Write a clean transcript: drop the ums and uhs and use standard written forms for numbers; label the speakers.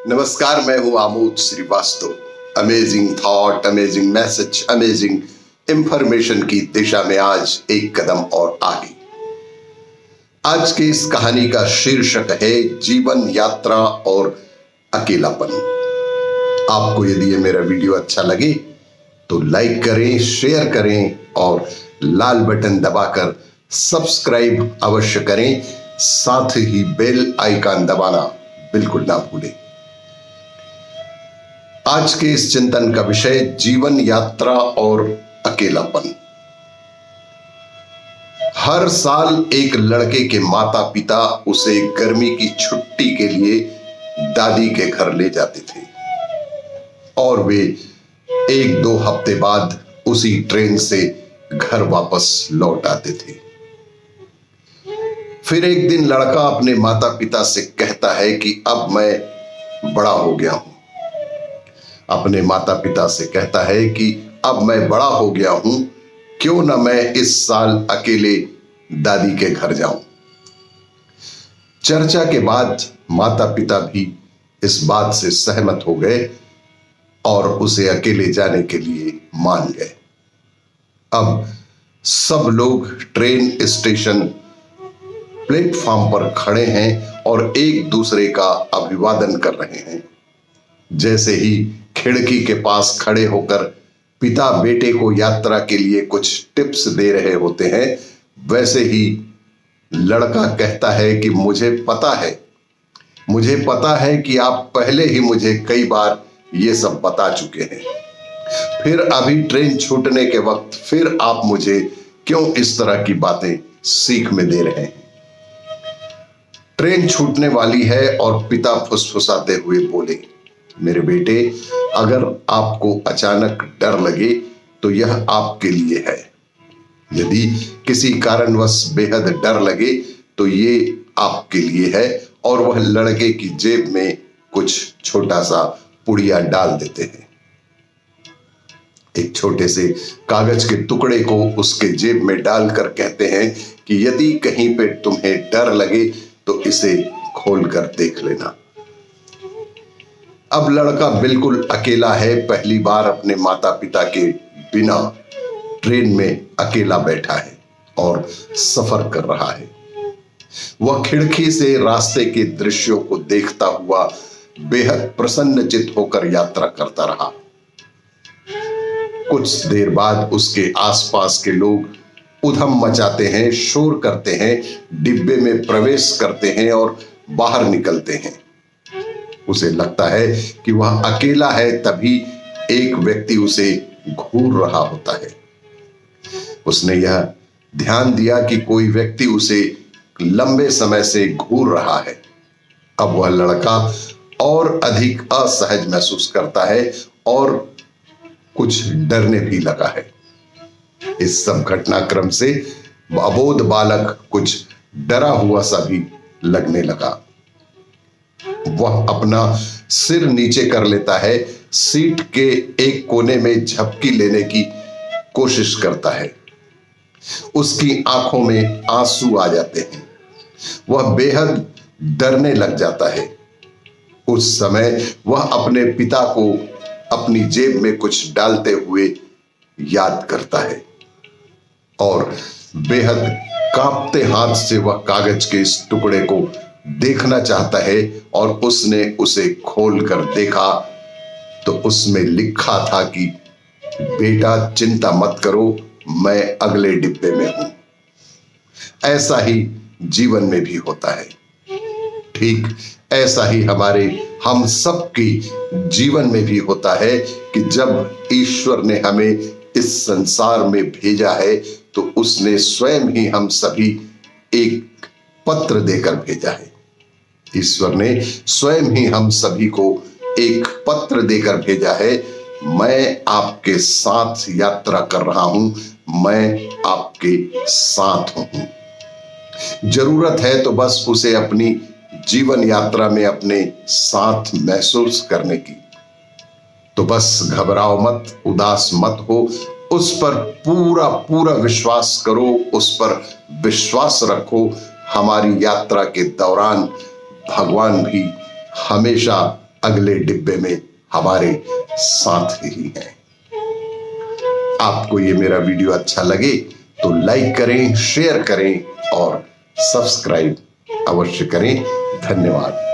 Speaker 1: नमस्कार, मैं हूं Amod Shrivastava. Amazing thought, amazing message, amazing information की दिशा में आज एक कदम और आगे। आज की इस कहानी का शीर्षक है जीवन यात्रा और अकेलापन। आपको यदि ये मेरा वीडियो अच्छा लगे तो लाइक करें, शेयर करें और लाल बटन दबाकर सब्सक्राइब अवश्य करें। साथ ही बेल आइकन दबाना बिल्कुल ना भूलें। आज के इस चिंतन का विषय जीवन यात्रा और अकेलापन। हर साल एक लड़के के माता पिता उसे गर्मी की छुट्टी के लिए दादी के घर ले जाते थे और वे 1-2 हफ्ते बाद उसी ट्रेन से घर वापस लौट आते थे। फिर एक दिन लड़का अपने माता पिता से कहता है कि अब मैं बड़ा हो गया हूं। अपने माता पिता से कहता है कि अब मैं बड़ा हो गया हूं, क्यों ना मैं इस साल अकेले दादी के घर जाऊं। चर्चा के बाद माता पिता भी इस बात से सहमत हो गए और उसे अकेले जाने के लिए मान गए। अब सब लोग ट्रेन स्टेशन प्लेटफॉर्म पर खड़े हैं और एक दूसरे का अभिवादन कर रहे हैं। जैसे ही खिड़की के पास खड़े होकर पिता बेटे को यात्रा के लिए कुछ टिप्स दे रहे होते हैं, वैसे ही लड़का कहता है कि मुझे पता है कि आप पहले ही मुझे कई बार ये सब बता चुके हैं। फिर अभी ट्रेन छूटने के वक्त फिर आप मुझे क्यों इस तरह की बातें सीख में दे रहे हैं। ट्रेन छूटने वाली है और पिता फुसफुसाते हुए बोले, मेरे बेटे, अगर आपको अचानक डर लगे तो यह आपके लिए है। यदि किसी कारणवश बेहद डर लगे तो ये आपके लिए है। और वह लड़के की जेब में कुछ छोटा सा पुड़िया डाल देते हैं। एक छोटे से कागज के टुकड़े को उसके जेब में डालकर कहते हैं कि यदि कहीं पे तुम्हें डर लगे तो इसे खोलकर देख लेना। अब लड़का बिल्कुल अकेला है, पहली बार अपने माता पिता के बिना ट्रेन में अकेला बैठा है और सफर कर रहा है। वह खिड़की से रास्ते के दृश्यों को देखता हुआ बेहद प्रसन्नचित्त होकर यात्रा करता रहा। कुछ देर बाद उसके आसपास के लोग उधम मचाते हैं, शोर करते हैं, डिब्बे में प्रवेश करते हैं और बाहर निकलते हैं। उसे लगता है कि वह अकेला है, तभी एक व्यक्ति उसे घूर रहा होता है। उसने यह ध्यान दिया कि कोई व्यक्ति उसे लंबे समय से घूर रहा है। अब वह लड़का और अधिक असहज महसूस करता है और कुछ डरने भी लगा है। इस सब घटनाक्रम से अबोध बालक कुछ डरा हुआ सा भी लगने लगा। वह अपना सिर नीचे कर लेता है, सीट के एक कोने में झपकी लेने की कोशिश करता है। उसकी आंखों में आंसू आ जाते हैं। वह बेहद डरने लग जाता है। उस समय वह अपने पिता को अपनी जेब में कुछ डालते हुए याद करता है और बेहद कांपते हाथ से वह कागज के इस टुकड़े को देखना चाहता है और उसने उसे खोलकर देखा तो उसमें लिखा था कि बेटा, चिंता मत करो, मैं अगले डिब्बे में हूं। ऐसा ही जीवन में भी होता है। ठीक ऐसा ही हम सबकी जीवन में भी होता है कि जब ईश्वर ने हमें इस संसार में भेजा है तो उसने स्वयं ही हम सभी एक पत्र देकर भेजा है। ईश्वर ने स्वयं ही हम सभी को एक पत्र देकर भेजा है, मैं आपके साथ यात्रा कर रहा हूं, मैं आपके साथ हूं। जरूरत है तो बस उसे अपनी जीवन यात्रा में अपने साथ महसूस करने की। तो बस घबराओ मत, उदास मत हो, उस पर पूरा पूरा विश्वास करो, उस पर विश्वास रखो। हमारी यात्रा के दौरान भगवान भी हमेशा अगले डिब्बे में हमारे साथ ही हैं। आपको ये मेरा वीडियो अच्छा लगे तो लाइक करें, शेयर करें और सब्सक्राइब अवश्य करें। धन्यवाद।